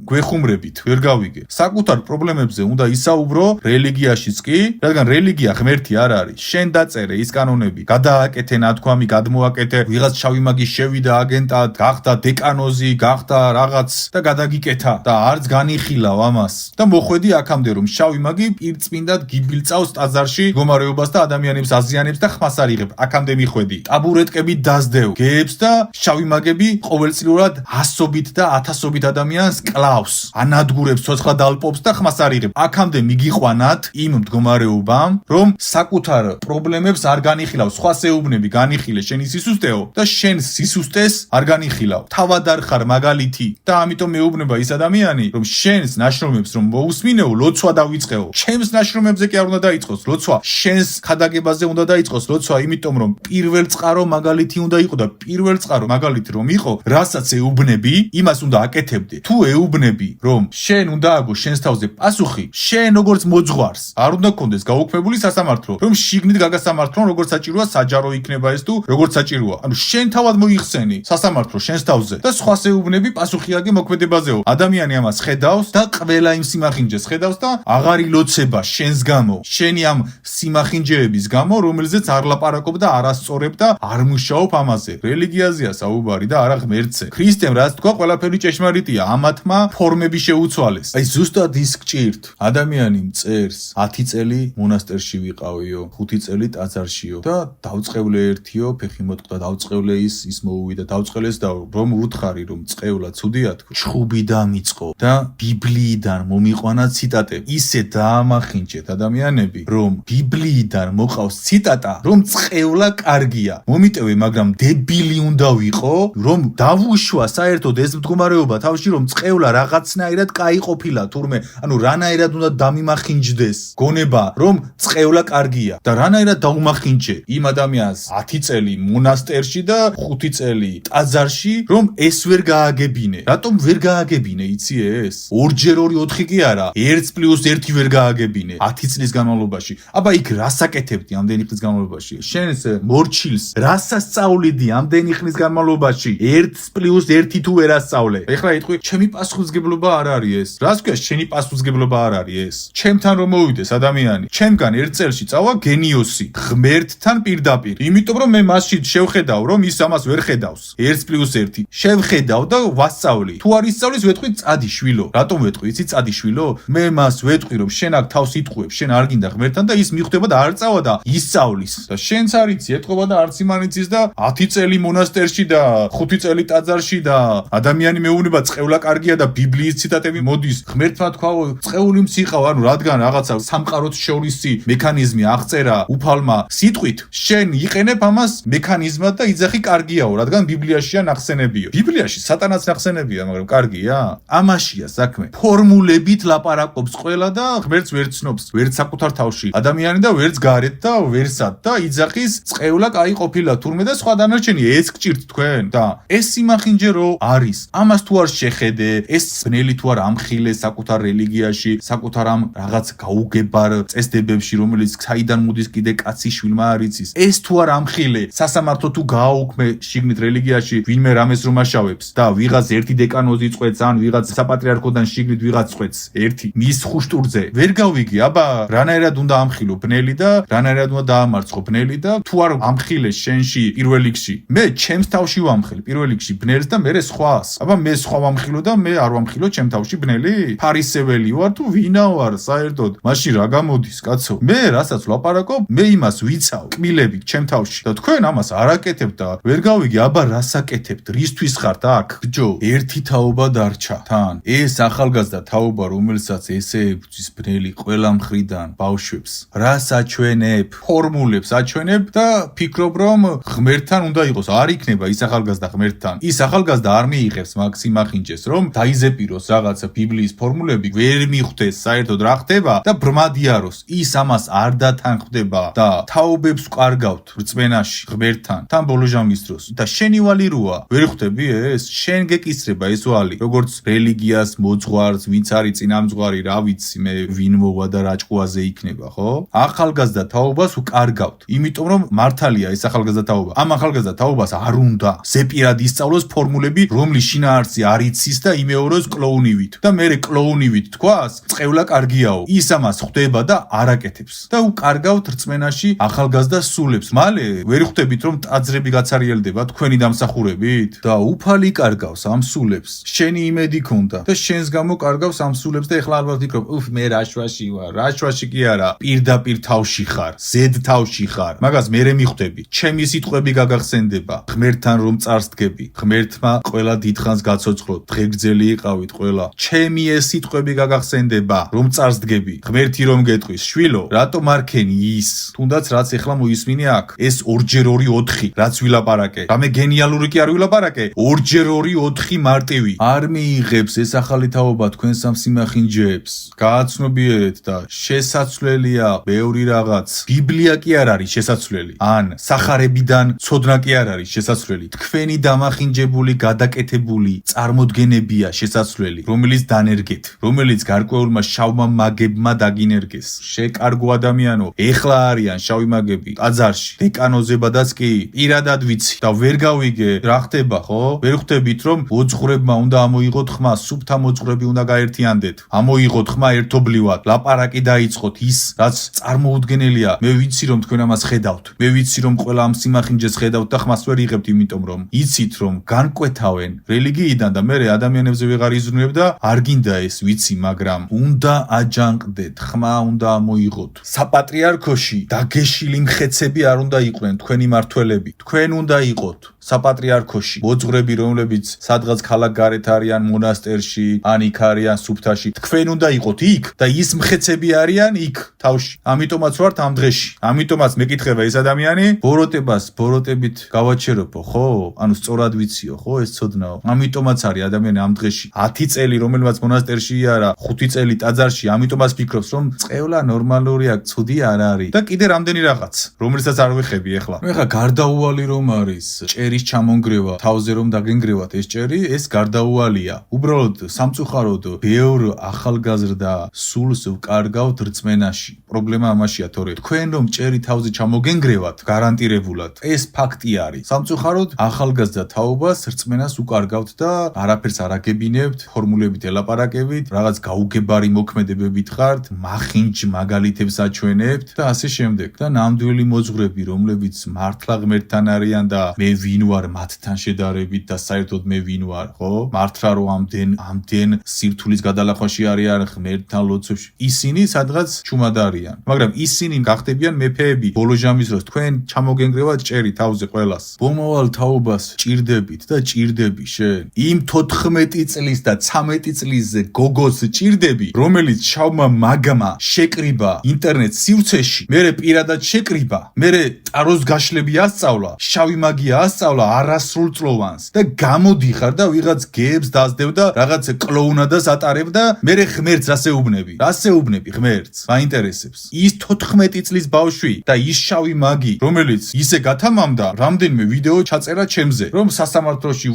გვეხუმრებით, ვერ გავიგე. საკუთარ პრობლემებზე უნდა ისაუბრო რელიგიაშიც კი, რადგან რელიგია ღმერთი არ არის. შენ დაწერე ის კანონები, გადააკეთე ნათქვამი, გადმოაკეთე, ვიღაც შავი მაგი შევიდა აგენტად, გახდა დეკანოზი, გახდა რაღაც და გადაგიკეთა და არც განიხილავ ამას. და მოხვედი აქამდე რომ შავი მაგი პირწმინდად გიბილწავს ტაძარში მდგომარეობას და ადამიანებს აზიანებს და ხმას არ იღებ. აქამდე მიხვედი. ტაბურეტკები დაძდევ, გეებს და შავი მაგები ყოველწლიურად 100-ობით და 1000-ობით ადამიანს კლავს, ანადგურებს, ცოცხლად ალპობს და ხმას არ იღებ. აქამდე მიგიყვანათ იმ მდგომარეობამ, რომ საკუთარ პრობლემებს არ განიხილავ, სხვას ეუბნები, განიხილე შენი სისუსტეო და შენ სისუსტეს არ განიხილავ. თავად არ ხარ მაგალითი და ამიტომ მეუბნება ის ადამიანი, რომ შენს ნაშრომებს რომ მოусმინეო, ლოცვა დავიწყეო. ჩემს ნაშრომებზე კი არ უნდა დაიწყოს ლოცვა, შენს ქადაგებაზე უნდა დაიწყოს ლოცვა. გადმოცვა, იმიტომ რომ პირველ წყარო მაგალითი უნდა იყო და პირველ წყარო მაგალითი რომ იყო, რასაც ეუბნები, იმას უნდა აკეთებდე. თუ ეუბნები, რომ შენ უნდა აგო შენს თავზე პასუხი, შენ როგორც მოძღვარს, არ უნდა გქონდეს გაუქმებული სასამართლო, რომ შიგნით გაგასამართლონ, როგორც საჭიროა საჯარო იქნება ეს თუ როგორც საჭიროა. ანუ შენ თავად მოიხსენი სასამართლო შენს თავზე და სხვას ეუბნები პასუხი აგე მოქმედებაზეო. ადამიანი ამას ხედავს და ყველა იმ სიმახინჯეს ხედავს და აღარ ილოცება შენს გამო, შენი ამ სიმახინჯეების გამო, რომელზეც არ ლაპარაკობ და არ ასწორებ და არ მუშაობ ამაზე. რელიგიაზეა საუბარი და არა ღმერთზე. ქრისტემ რაც თქვა, ყველაფერი ჭეშმარიტია, ამათმა ფორმები შეუცვალეს. აი ზუსტად ის გჭირთ. ადამიანი მწერს 10 წელი მონასტერში ვიყავიო, 5 წელი ტაძარშიო და დავწყევლე ერთიო, ფეხი მოტყდა, დავწყევლე ის მოუვიდა, დავწყელეს და რომ ვუთხარი რომ წყევლა ცუდია თქო, ჩხუბი დამიწყო და ბიბლიიდან მომიყვანა ციტატები. ისე დაამახინჯეთ ადამიანები, რომ ბიბლიიდან მოყავს ციტატა, რომ წყევლა კარგია. მომიტევე, მაგრამ დებილი უნდა ვიყო, რომ დავუშვა საერთოდ ეს მდგომარეობა თავში, რომ წყევლა რაღაცნაირად კაი ყოფილა თურმე, ანუ რანაირად უნდა დამიმახინჯდეს გონება, რომ წყევლა კარგია და რანაირად დაუმახინჯე იმ ადამიანს 10 წელი მონასტერში და 5 წელი ტაძარში, რომ ეს ვერ გააგებინე. რატომ ვერ გააგებინე, იცი ეს? 2+2 კი არა, 1+1 ვერ გააგებინე 10 წლის განმავლობაში. აბა იქ რას აკეთებდი ამდენი ხნის განმავლობაში? შენს მორჩილს რას ასწავლიდი ამდენი ხნის განმავლობაში? 1+1 თუ ვერ ასწავლე. ეხლა იტყვი, ჩემი პასუხისმგებლობა არ არის ეს. რას ქვია, შენი პასუხისმგებლობა არ არის ეს? ჩემთან რომ მოვიდეს ადამიანი, ჩემგან 1 წელში წავა გენიოსი, ღმერთთან პირდაპირ. იმიტომ რომ მე მასში შევხედავ, რომ ის ამას ვერ ხედავს. 1+1 შევხედავ და ვასწავლი. თუ არ ისწავლის, ვეტყვი წადი შვილო. რატომ ვეტყვი? იცი წადი შვილო? მე მას ვეტყვი, რომ შენ აქ თავს იტყუებ, შენ არ გინდა ღმერთთან და ის მიხვდება და არ წავა და ისწავლის. და შენც არ იცი, ეტყობა და არც იმან იცის და 10 წელი მონასტერში და 5 წელი ტაძარში და ადამიანი მეუბნება წყევლა კარგია და ბიბლიის ციტატები მოდის. ღმერთმა თქვაო, წყეული მციყავ, ანუ რადგან რაღაცა სამყაროც შორისი მექანიზმი აღწერა უფალმა სიტყვით, შენ იყენებ ამას მექანიზმად და იძახი კარგიაო, რადგან ბიბლიაშია ნახსენებიო. ბიბლიაში სატანაც ნახსენებია, მაგრამ კარგია? ამაშია საქმე. ფორმულებით ლაპარაკობს ყველა და ღმერთს ვერ ცნობს, ვერც საკუთარ თავში ადამიანი და ვერც გარეთ და ვერსად და იძახის წყევლა კაი ყოფილა თურმე და სხვა დანარჩენი. ეს გჭირთ თქვენ და ეს სიმახინჯე რო არის, ამას თუ არ შეხედე, ეს ბნელი თუ არ ამხილე საკუთარ რელიგიაში, საკუთარ ამ რაღაც გაუგებარ წესდებებში, რომელიც საიდან მოდის კიდე კაცი შვილმა არ იცის. ეს თუ არ ამხილე, სასამართლო თუ გააუქმე შიგნით რელიგიაში, ვინმე რამეს რომ აშავებს და ვიღაც ერთი დეკანოზი წყვეტს, ან ვიღაც საპატრიარქოდან შიგნით ვიღაც წყვეტს, ერთი მის ხუშტურზე. ვერ გავიგი, აბა რანაირად უნდა ამხილო ბნელი და რანაირად უნდა დაამარცხო ბნელი და თუ არ ამხილე შენში პირველ რიგში, მე ჩემს თავში ვამხილ პირველ რიგში ბნელს და მერე სხვას. აბა მე სხვა ვამხილო და მე არ ვამხილო ჩემ თავში ბნელი? ფარისეველი ვარ თუ ვინა ვარ საერთოდ? მაშინ რა გამოდის, კაცო? მე რასაც ვლაპარაკობ, მე იმას ვიცავ კბილებით ჩემ თავში და თქვენ ამას არ აკეთებთ და ვერ გავიგე, აბა რას აკეთებთ? რისთვის ხართ აქ? ბიჭო, ერთი თაობა დარჩა თან. ეს ახალგაზრდა თაობა, რომელსაც ესე ებრძვის ბნელი ყველა მხრიდან ბავშვებს, რას აჩვენებ? ფორმულებს აჩვენებ და ფიქრობ, რომ ღმერთთან უნდა იყოს. არ იქნება ის ახალგაზრდა ღმერთთან. ის ახალგაზრდა არ მიიღებს მაგ სიმახინჯეს, რომ დაიზეპიროს რაღაცა ბიბლიის ფორმულები, ვერ მიხვდეს საერთოდ რა ხდება და ბრმადიაროს. ის ამას არ დათანხმდება და თაობებს ვკარგავთ რწმენაში ღმერთთან, თან ბოლო ჟამის დროს. და შენი ვალი როა? ვერ ხვდები ეს? შენ გეკისრება ეს ვალი, როგორც რელიგიას მოძღვარს, ვინც არის წინამძღვარი, რა ვიცი მე, ვინ მოვა და რა ჭკუაზე იქნება, ხო? ახალგაზრდა თაობას ვკარგავთ, იმიტომ რომ მართალია ეს ახალგაზრდა თაობა. ამ ახალგაზრდა თაობას არ უნდა ზეპირად ისწავლოს ფორმულები, რომლის შინაარსი არ იცის და იმეოროს კლოუნივით. და მერე კლოუნივით თქვას, წყევლა კარგიაო. ის ამას ხვდება და არ აკეთებს. და უკარგავთ რწმენაში ახალგაზრდა სულებს. მალე ვერ ხვდებით, რომ ტაძრები გაცარიელდება თქვენი დამსახურებით და უფალი კარგავს ამ სულებს. შენი იმედი ქონდა და შენს გამო კარგავს ამ სულებს და ეხლა ალბათ იქნებ, უფ, მე რაშვაში ვარ. რაშვაში კი არა, პირდაპირ თავში ხარ, ზედ თავში ხარ. მაგას მერე მიხვდები. ჩემი სიტყვები გაგახსენდება. ღმერთთან რომ წარსდგები, ღმერთმა ყველა დიდხანს გაცოცხლოთ, დღეგრძელი იყავით ყველა. ჩემი ეს სიტყვები გაგახსენდება, რომ წარსდგები. ღმერთი რომ გეტყვის, შვილო, რატომ არ ქენი ის? თუნდაც რაც ეხლა მოისმინე აქ, ეს 2+2 4, რაც ვილაპარაკე. რამე გენიალური კი არ ვილაპარაკე, 2+2 4 მარტივი. არ მიიღებს ეს ახალი თაობა თქვენს ამ სიმახინჯეებს. გააცნობიერეთ და შესაძლებელია ბევრი რაღაც. ბიბლია კი არ არის არის შესაძლებელი. ან სახარებიდან ცოდნა კი არ არის შესაძლებელი. თქვენი დამახინჯებული, გადაკეთებული წარმოდგენებია შესაძლებელი, რომელიც დანერგეთ, რომელიც გარკვეულმა შავმა მაგებმა დაგინერგეს. შეკარგო ადამიანო, ეხლა არიან შავი მაგები ტაძარში, დეკანოზებადაც კი პირადად ვიცი და ვერ გავიგე რა ხდება, ხო? ვერ ხვდებით რომ მოძღვრებმა უნდა ამოიღოთ ხმა, სუფთა მოძღვრები უნდა გაერთიანდეთ. ამოიღოთ ხმა ერთობლივად, ლაპარაკი დაიწყოთ ის, რაც წარმოუდგენელია. მე ვიცი რომ თქვენ ამას ხედავთ. მე ვიცი რომ ყველა ამ სიმახინჯეს ხედავთ და ხმას ვერ იღებთ, იმიტომ რომ იცით რომ განკვეთავენ რელიგიიდან და მე ადამიანებზე ვეღარ იზრუნებ და არ გინდა ეს ვიცი, მაგრამ უნდა აჯანყდეთ, ხმა უნდა ამოიღოთ. საპატრიარქოში დაგეშილი მხეცები არ უნდა იყვნენ თქვენი მართველები. თქვენ უნდა იყოთ საპატრიარქოში მოძღვრები, რომლებიც სადღაც ქალაქ გარეთ არიან, მონასტერში, ან იქ არიან სუფთაში. თქვენ უნდა იყოთ იქ და ის მხეცები არიან იქ თავში. ამიტომაც ვართ ამ დღეში. ამიტომაც მეკითხება ეს ადამიანი, ბოროტებას ბოროტებით გავაჩერებო, ხო? ანუ სწორად ვიციო, ხო, ეს ცოდნაო. ამიტომაც არის ადამიანი ამ დღეში 10 წელი, რომელმაც მონასტერში არა, 5 წელი ტაძარში, ამიტომაც ფიქრობს, რომ წევლა ნორმალურია, ცუდი არ არის. და კიდე რამდენი რაღაც, რომელსაც არ ვეხები ახლა. ნუ ახლა გარდაუვალი რომ არის, ჭერის ჩამონგრევა, თავზე რომ დაგენგრევათ ეს ჭერი, ეს გარდაუვალია. უბრალოდ სამწუხაროდ ბევრ ახალგაზრდა სულს ვკარგავთ რწმენაში. პრობლემა ამაშია, თორე თქვენ რომ ჭერი თავზე ჩამოგენგრევათ, გარანტირებულად, ეს ფაქტი არის. სამწუხაროდ ახალგაზრდა თაობას რწმენას უკარგავთ და არაფერს არ აგებინებთ, ფორმულებით ელაპარაკებით, რაღაც გაუგებარი მოქმედებებით ხართ, მახინჯ მაგალითებს აჩვენებთ და ასე შემდეგ. და ნამდვილი მოძღვრები, რომლებიც მართლა ღმერთთან არიან და მე ვინ ვარ მათთან შედარებით და საერთოდ მე ვინ ვარ, ხო? მართლა რომ ამდენ სირთულის გადალახვაში არიან ღმერთთან ლოცვებში, ისინი სადღაც ჩუმად არიან. მაგრამ ისინი გახდებიან მეფეები ბოლო ჟამის დროს, თქვენ ჩამოგენგრევათ ჭერი თავზე ყველას. მომავალ თაობას ჭირდებით და ჭირდები შენ. იმ 14 წლის და 13 წლისზე გოგოს ჭირდები, რომელიც შავმა მაგმა შეკრიბა ინტერნეტ სივრცეში, მერე პირადად შეკრიბა, მერე ტაროს გაშლები ასწავლა, შავი მაგია ასწავლა არასრულწლოვანს და გამოდიხარ და ვიღაც გეებს დასდევ და რაღაც კლოუნადას ატარებ და მერე ღმერთს ასეუბნები ღმერთს. მაინტერესებს. ის 14 წლის ბავშვი და ის შავი მაგი, რომელიც ისე გათამამდა, რამდენიმე ვიდეო ჩაწერა ჩემზე, რომ სასამართლოში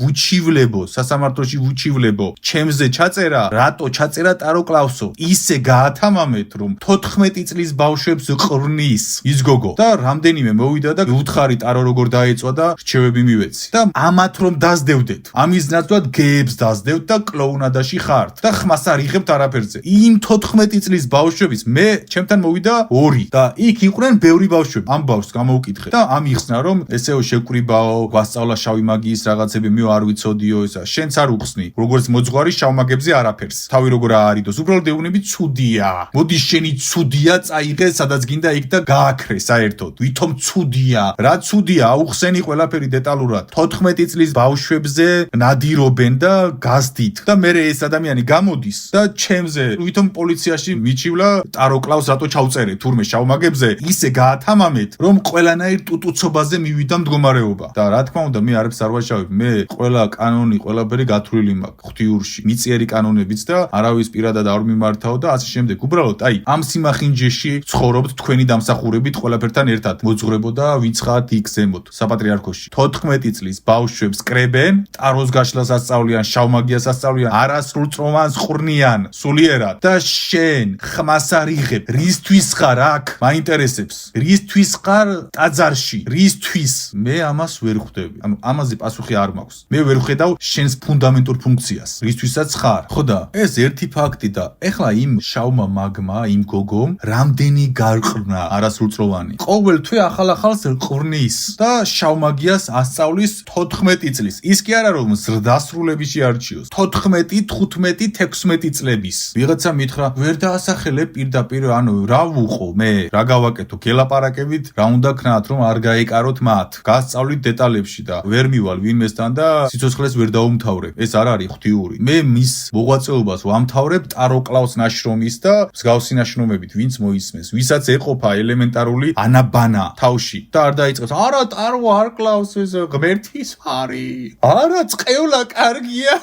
ვუჩივლებო, ჩემზე ჩაწერა, რატო ჩაწერა ტარო კლავსო. ისე გაათამამეთ, რომ 14 წლის ბავშვებს ყრნის ის გოგო და რამდენიმე მოვიდა და უთხარი ტარო როგორ დაეწვა და რჩევები მივეცი. და ამათ რომ დასდევდეთ, ამის ნაცვლად გეებს დასდევთ და კლოუნადაში ხართ და ხმას არ იღებთ არაფერზე. იმ 14 წლის ბავშვების მე ჩემთან მოვიდა 2 და იქ იყვნენ ბევრი ბავშვები. ამ ბავშვს გამოუკითხე და ამიხსნა რომ ესეო შეკვრიბაო, გვასწავლა შავი მაგიის რაღაცები, მე არ ვიცოდიო ესა. შენც არ უხსნი, როგორც მოძღვარი შავ მაგებზე არაფერს. თავი როგორ არიდოს, უბრალოდ ეუბნები ცუდია. მოდი შენი ცუდია, წაიღე სადაც გინდა იქ და გააქრე საერთოდ. ვითომ ცუდია? რა ცუდია? აუხსენი ყველაფერი დეტალურად. 14 წლის ბავშვებზე ნადირობენ და გასდით და მე ეს ადამიანი გამოდის და ჩემზე ვითომ პოლიციაში მიჩივლა ტარო კლავს რატო ჩავწერე თურმე შავ მაგებზე ისე გაათამამეთ რომ ყველანაირ ტუტუცობაზე მივიდა მდგომარეობა და რა თქმა უნდა მე არაფერს არ ვაშავებ მე ყველა კანონი ყველაფერი გათვლილი მაქვს ღვთიურში მიწიერი კანონებიც და არავის პირადად არ მიმართავ და ასე შემდეგ უბრალოდ აი ამ სიმახინჯეში ცხოვრობთ თქვენი დამსახურებით ყველაფერთან ერთად მოძღვრებო და ვიცხათ იქ ზემოთ საპატრიარქოში 14 წლის ბავშვებს კრებენ ტაროს გაშლას ასწავლიან შავ მაგიას ასწავლიან არასრულწლოვანს ყრნიან სულიერად და შენ ხმას არ იღებ რისთვის ხარ აქ მაინტერესებს რისთვის ხარ ტაძარში რისთვის მე ამას ვერ ხვდები ანუ ამაზე პასუხი არ მაქვს მე ვერ ვხედავ შენს ფუნდამენტურ ფუნქციას რისთვისაც ხარ ხო და ეს ერთი ფაქტი და ეხლა იმ შავმა მაგმა იმ გოგომ რამდენი გარყრნა არასრულწლოვანი ყოველ თვე ახალ-ახალს ყრნის და შავ მაგიას ასწავლის 14 წლის ის კი არა რომ ზრდასრულებიში არჩიოს 14 15 16 წლების ვიღაცა მითხრა ვერ დაასახელე პირდაპირ ანუ რა ვუყო მე რა გავაკეთო გელაპარაკებით რა უნდა ქნათ რომ არ გაეკაროთ მათ გასწავლით დეტალებში და ვერ მივალ ვინმესთან და სიცოცხლეს ვერ დაუმთავრებ ეს არ არის ღვთიური მე მის მოღვაწეობას ვამთავრებ ტარო კლავს ნაშრომის და მსგავსი ნაშრომებით ვინც მოისმენს ვისაც ეყოფა ელემენტარული ანაბანა თავში და არ დაიწყებს არა ტარო არ კლავს ეს ღმერთის არის არა წყევლა კარგია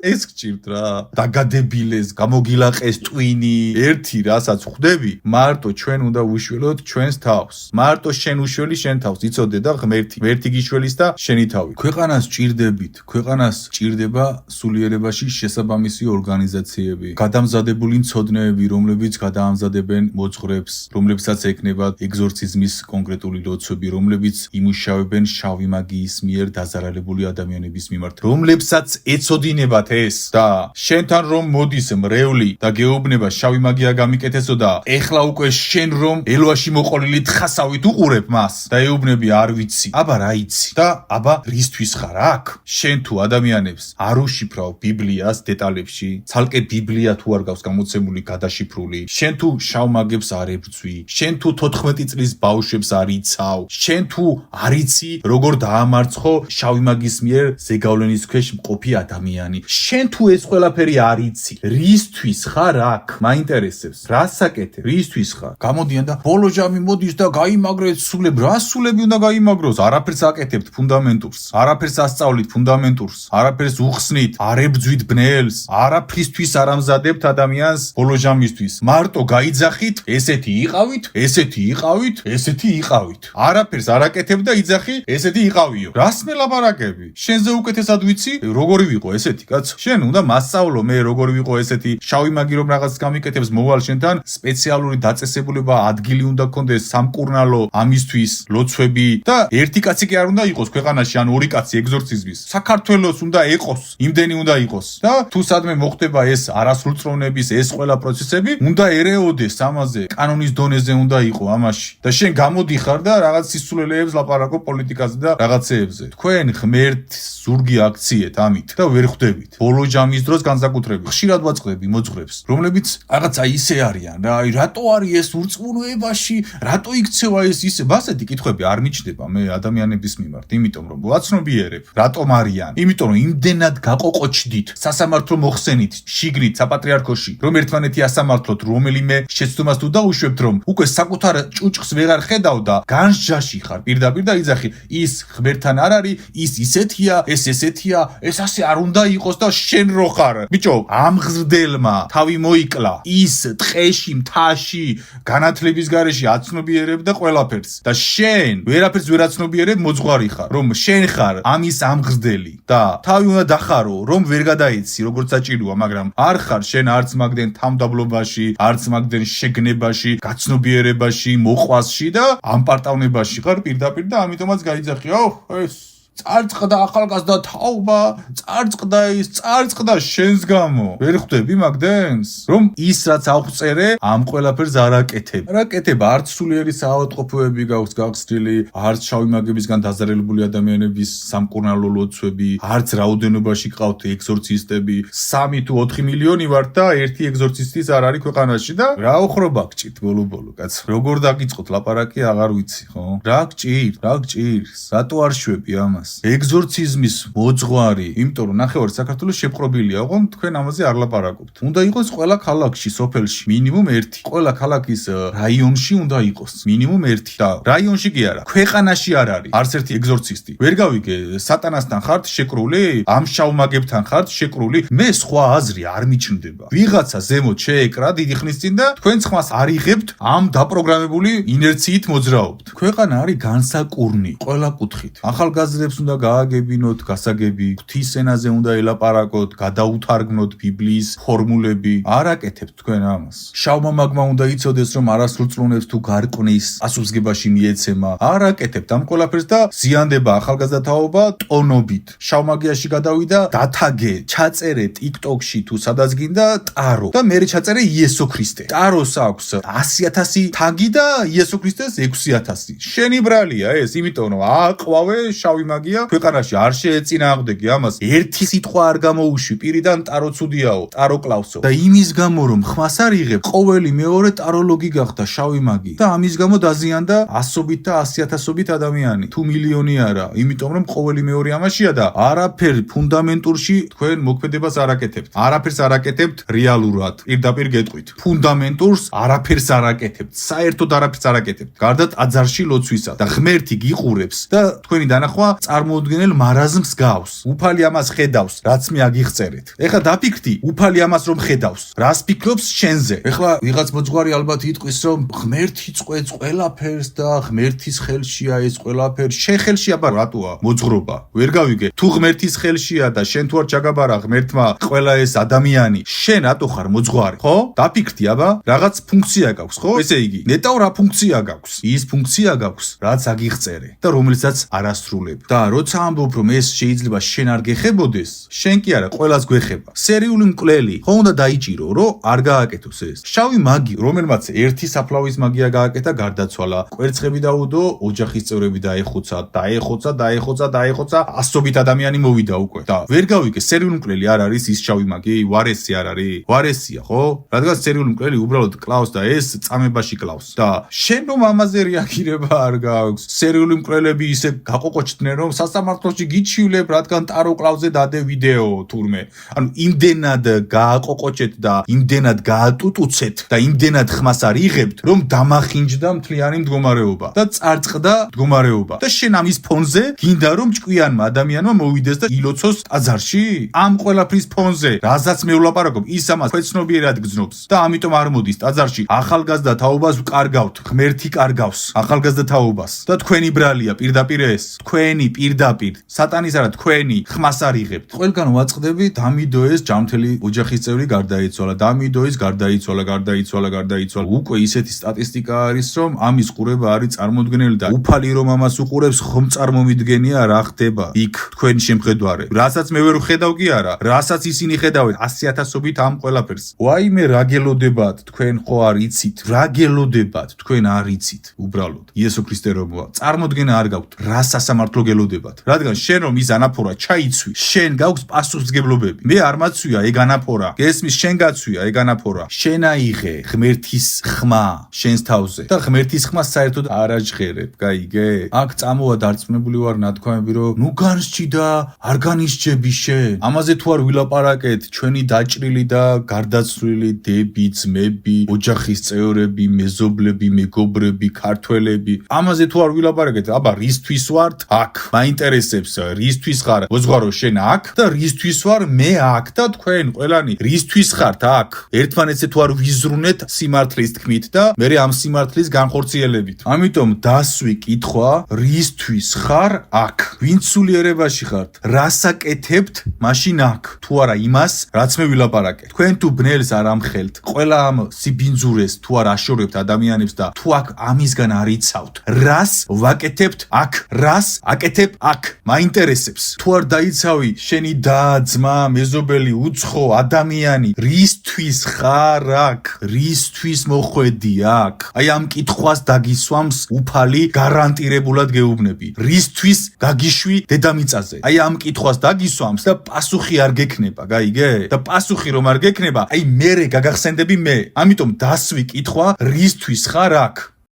ეს გჭირთ რა. დაგადებილეს, გამოგილაყეს ტვინი. ერთი რასაც ხვდები, მარტო ჩვენ უნდა უშველოთ ჩვენს თავს. მარტო შენ უშველი შენ თავს. იცოდე და ღმერთი. ღმერთი გიშველის და შენი თავი. ქვეყანას ჭირდებით. ქვეყანას ჭირდება სულიერებაში შესაბამისი ორგანიზაციები. გადამზადებული მცოდნეები, რომლებიც გადაამზადებენ მოძღვრებს, რომლებსაც ეკნებათ ეგზორციზმის კონკრეტული ლოცვები, რომლებიც იმუშავებენ შავი მაგიის მიერ დაზარალებული ადამიანების მიმართ, რომლებსაც ეცოდინებათ ეს და შენთან რომ მოდის მრევლი და გეუბნება შავი მაგია გამიკეთესო და ეხლა უკვე შენ რომ ელვაში მოყოლილი თხასავით უყურებ მას და ეუბნები არ ვიცი, აბა რა იცი და აბა რისთვის ხარ აქ? შენ თუ ადამიანებს არ უშიფრავ ბიბლიას დეტალებში, ცალკე ბიბლია თუ არ გავს გამოცემული გადაშიფრული, შენ თუ შავ მაგებს არ ებრძვი, შენ თუ 14 წლის ბავშვებს არ იცავ, შენ თუ არ იცი როგორ დაამარცხო შავი მაგის მიერ ზეგავლენის ქვეშ მყოფი ადამიანი, შენ თუ ეს ყველაფერი არ იცი, რისთვის ხარ აქ? მაინტერესებს, რას აკეთებ? რისთვის ხარ? გამოდიან და ბოლო ჟამი მოდის და გაიმაგრეთ სულები. რა სულები უნდა გაიმაგროს? არაფერს აკეთებთ ფუნდამენტურს, არაფერს ასწავლით ფუნდამენტურს, არაფერს უხსნით, არ ებძვით ბნელს, არაფრისთვის არ ამზადებთ ადამიანს ბოლო ჟამისთვის. მარტო გაიძახით, ესეთი იყავით, ესეთი იყავით, ესეთი იყავით. არაფერს არ აკეთებ და იძახი, ესეთი იყავიო. რას მელაპარაკები? შენზე უკეთესად ვიცი, როგორი ვიყო ესეთი კაცო? შენ უნდა მასწავლო მე როგორი ვიყო ესეთი. შავი მაგი რომ რაღაც გამიკეთებს მოვალ შენთან სპეციალური დაწესებულება ადგილი უნდა გქონდეს სამკურნალო ამისთვის ლოცვები და ერთი კაცი კი არ უნდა იყოს ქვეყანაში ან ორი კაცი ეგზორციზმის. საქართველოს უნდა ეყოს, იმდენი უნდა იყოს და თუ სადმე მოხდება ეს არასრულწლოვნების ეს ყველა პროცესები, უნდა ერეოდეს ამაზე, კანონის დონეზე უნდა იყო ამაში. და შენ გამოდიხარ და რაღაც სისულელეებს ლაპარაკო პოლიტიკაზე და რაღაცეებზე. თქვენ ღმერთს ზურგი აქციეთ ამით და ვერ ხვდებით. ბოლო ჟამის დროს განსაკუთრებით ხშირად ვაწყდები მოძღვრებს, რომლებიც რაღაცა ისე არიან რა, აი რატო არის ეს ურწმუნოებაში, რატო იქცევა ეს ისე, ასეთი კითხვები არ მიჩნდება მე ადამიანების მიმართ, იმიტომ რომ ვაცნობიერებ, რატომ არიან, იმიტომ რომ იმდენად გაყოყოჩდით სასამართლო მოხსენით, შიგნით საპატრიარქოში, რომ ერთმანეთი ასამართლოთ, რომელიმე შეცდომას თუ დაუშვებთ, რომ უკვე საკუთარ ჭუჭხს ვეღარ ხედავ და განსჯაში ხარ პირდაპირ და იძახი, ის ღმერთთან არ არის, ის ისეთია, ეს ესეთია, ეს ასე არ უნდა იყოს და შენ რო ხარ. ბიჭო, ამღზრდელმა თავი მოიკლა, ის ტყეში, მთაში, განათლების გარეშე აცნობიერებდა ყველაფერს და შენ ვერაფერს ვერ აცნობიერებ მოძღვარი ხარ, რომ შენ ხარ ამის ამღზრდელი და თავი უნდა დახარო, რომ ვერ გადაიცი, როგორც საჭიროა, მაგრამ არ ხარ შენ არც მაგდენ თამდაბლობაში, არც მაგდენ შეგნებაში, გაცნობიერებაში, მოყვასში და ამპარტავნებაში ხარ პირდაპირ და ამიტომაც გაიძახი, ეს წარწყდა ახალგაზრდა თაობა, წარწყდა შენს გამო. ვერ ხვდები მაგდენს? რომ ის რაც აღწერე, ამ ყველაფერს არ აკეთებ. არ აკეთებ, არც სულიერი საავადმყოფოები გაქვს გახსნილი, არც შავი მაგებისგან დაზარალებული ადამიანების სამკურნალო ლოცვები, არც რაოდენობაში ყავთ ეგზორცისტები. 3 თუ 4 მილიონი ვართ და ერთი ეგზორცისტის არ არის ქვეყანაში და რა უხრობა გჭირთ ბოლო კაც. როგორ დაგიწყოთ ლაპარაკი აღარ ვიცი, ხო? რა გჭირს? რატო არ შვები ამას? ეგზორციზმის მოძღვარი, იმიტომ რომ ნახევარი საქართველოს შეპყრობილია, ოღონდ თქვენ ამაზე არ ლაპარაკობთ. უნდა იყოს ყველა ქალაქში, სოფელში, მინიმუმ 1. ყველა ქალაქის რაიონში უნდა იყოს მინიმუმ 1 და რაიონში კი არა, ქვეყანაში არ არის არც ერთი ეგზორცისტი. ვერ გავიგე, სატანასთან ხართ შეკრული, ამ შავმაგებთან ხართ შეკრული, მე სხვა აზრი არ მიჩნდება. ვიღაცა ზემოთ შეეკრა დიდი ხნის წინ და თქვენ ხმას არ იღებთ ამ დაპროგრამებული ინერციით მოძრაობთ. ქვეყანა არის განსაკურნი ყველა კუთხით. ახალგაზრდებს უნდა გააგებინოთ გასაგები, ღვთის ენაზე უნდა ელაპარაკოთ, გადაუთარგმნოთ ბიბლიის ფორმულები. არ აკეთებთ თქვენ ამას. შავმა მაგმა უნდა იცოდეს, რომ არასრულწლოვნებს თუ გარკვნის პასუხისგებაში მიეცემა. არ აკეთებთ ამ ყველაფერს და ზიანდება ახალგაზრდა თაობა ტონობით. შავმაგიაში გადავიდა, დათაგე, ჩაწერე TikTok-ში თუ სადაც გინდა ტარო და მე ჩაწერე იესო ქრისტე. ტაროს აქვს 100,000 თაგი და იესო ქრისტეს 6,000. შენი ბრალია ეს, იმიტომ რომ ააყვავე შავი მაგია ქვეყანაში არ შეეწინააღმდეგე ამას. ერთი სიტყვა არ გამოუშვი პირიდან ტარო ცუდიაო, ტარო კლავსო. და იმის გამო რომ ხმას არ იღებ, ყოველი მეორე ტაროლოგი გახდა შავი მაგი და ამის გამო დაზიანდა 100-ობით და 100,000-ობით ადამიანი. თუ მილიონი არა, იმიტომ რომ ყოველი მეორე ამაშია და არაფერ ფუნდამენტურში თქვენ მოქმედებას არ აკეთებთ. არაფერს არ აკეთებთ რეალურად. პირდაპირ გეტყვით. ფუნდამენტურს არაფერს არ აკეთებთ. საერთოდ არაფერს არ აკეთებთ. გარდა ტაძარში ლოცვისა და ღმერთი გიყურებს და თქვენი დანახვა წარმოუდგენელ მარაზმს გავს. უფალი ამას ხედავს, რაც მე აგიხწერეთ. ეხლა დაფიქრდი, უფალი ამას რომ ხედავს, რას ფიქრობს შენზე? ეხლა ვიღაც მოძღვარი ალბათ იტყვის, რომ ღმერთი წყვეტს ყველაფერს და ღმერთის ხელშია ეს ყველაფერი. შენ ხელში აბა რატოა მოძღვრობა? ვერ გავიგე. თუ ღმერთის ხელშია და შენ თუ არ ჩაგაბარა ღმერთმა ყველა ეს ადამიანი, შენ რატო ხარ მოძღვარი? ხო? დაფიქრდი აბა, რაღაც ფუნქცია გაქვს, ხო? ესე იგი, ნეტავ რა ფუნქცია გაქვს? ის ფუნქცია გაქვს, რაც აგიხწერე და რომელსაც არ ასრულებ. და როცა ამბობ, რომ ეს შეიძლება შენ არ გეხებოდეს, შენ კი არა, ყველას გვეხება. სერიული მკვლელი ხო უნდა დაიჭირო, რომ არ გააკეთოს ეს. შავი მაგი, რომელმაც ერთი საფლავის მაგია გააკეთა, გარდაცვალა. კვერცხები დაუდო, ოჯახის წევრები დაეხოცა, ასობით ადამიანი მოვიდა უკვე. და ვერ გავიგე, სერიული მკვლელი არ არის ის შავი მაგი, ვარესი არ არის? ვარესია, ხო? რადგან სერიული მკვლელი უბრალოდ კლავს და ეს წამებაში კლავს. და შენ რომ ამაზე რეაგირება არ გაქვს. სერიული მკვლელები ისე გაყოყოჩდნენ, რომ სასამართლოში გიჩივლებ, რადგან ტარო კლავზე დადე ვიდეო თურმე. ანუ იმდენად გააყოყოჩეთ და იმდენად გაატუტუცეთ და იმდენად ხმას არ იღებთ, რომ დამახინჯდა მთლიანი მდგომარეობა და წარწყდა მდგომარეობა. და შენ ამის ფონზე გინდა რომ ჭკვიანმა ადამიანმა მოვიდეს და ილოცოს ტაძარში? ამ ყველაფრის ფონზე, რაზაც მე ვლაპარაკობ, ის ამას ქვეცნობიერად გძნობს და ამიტომ არ მოდის ტაძარში. ახალგაზრდა თაობას ვკარგავთ, ღმერთი კარგავს ახალგაზრდა თაობას და თქვენი ბრალია პირდაპირ ეს, თქვენი პირდაპირ, სატანის არა თქვენი ხმას არ იღებთ. ყველგან ვაწყდები, დამიდო ეს ჯამთელი ოჯახის წევრი გარდაიცვალა, დამიდო ის გარდაიცვალა. უკვე ისეთი სტატისტიკა არის, რომ ამის ყურება არის წარმოუდგენელი და უფალი რომ ამას უყურებს, ხომ წარმომიდგენია რა ხდება იქ თქვენი შემხედვარე. რასაც მე ვერ ვხედავ კი არა, რასაც ისინი ხედავენ 100,000-ობით ამ ყველაფერს. ვაიმე რა გელოდებათ, თქვენ ხო არ იცით? რა გელოდებათ, თქვენ არ იცით უბრალოდ. იესო ქრისტე რომა, წარმოდგენა არ გაქვთ, რა სასამართლო გელოდებათ. რადგან შენ რომ ის ანაფორა ჩაიცვი, შენ გაქვს პასუხისმგებლობები. მე არ მაცვია ეგ ანაფორა. გესმის, შენ გაცვია ეგ ანაფორა. შენ აიღე ღმერთის ხმა შენს თავზე და ღმერთის ხმას საერთოდ არ აჟღერებ, გაიგე? აქ წამოვა დარწმუნებული ვარ ნათქვამები, რომ ნუ განსჭი და არ განისჯები შენ. ამაზე თუ არ ვილაპარაკეთ, ჩვენი დაჭრილი და გარდაცვლილი დები, ძმები, ოჯახის წევრები, მეზობლები, მეგობრები, ქართველები, ამაზე თუ არ ვილაპარაკეთ, აბა რისთვის ვართ აქ? მაინტერესებს რისთვის ხარ მოძღვარო შენ აქ და რისთვის ვარ მე აქ და თქვენ ყველანი რისთვის ხართ აქ? ერთმანეთზე თუ არ ვიზრუნეთ სიმართლის თქმით და მე ამ სიმართლის განხორციელებით. ამიტომ დასვი კითხვა, რისთვის ხარ აქ? ვინ სულიერებაში ხართ? რას აკეთებთ მაშინ აქ? თუ არა იმას, რაც მე ვილაპარაკე. თქვენ თუ ბნელს არ ამხელთ, ყველა ამ სიბინძურეს თუ არ აშორებთ ადამიანებს და თუ აქ ამისგან არ იცავთ, რას ვაკეთებთ აქ? რას აკეთებ აქ? მაინტერესებს. თუ არ დაიცავი შენი და, ძმა, მეზობელი, უცხო ადამიანი, რისთვის ხარ აქ? რისთვის მოხვედი აქ? აი ამ კითხვას დაგისვამს უფალი გარანტირებულად გეუბნები. რისთვის გაგიშვი დედამიწაზე? აი ამ კითხვას დაგისვამს და პასუხი არ გექნება, გაიგე? და პასუხი რომ არ გექნება, აი მერე გაგახსენდები მე. ამიტომ დასვი კითხვა, რისთვის ხარ აქ?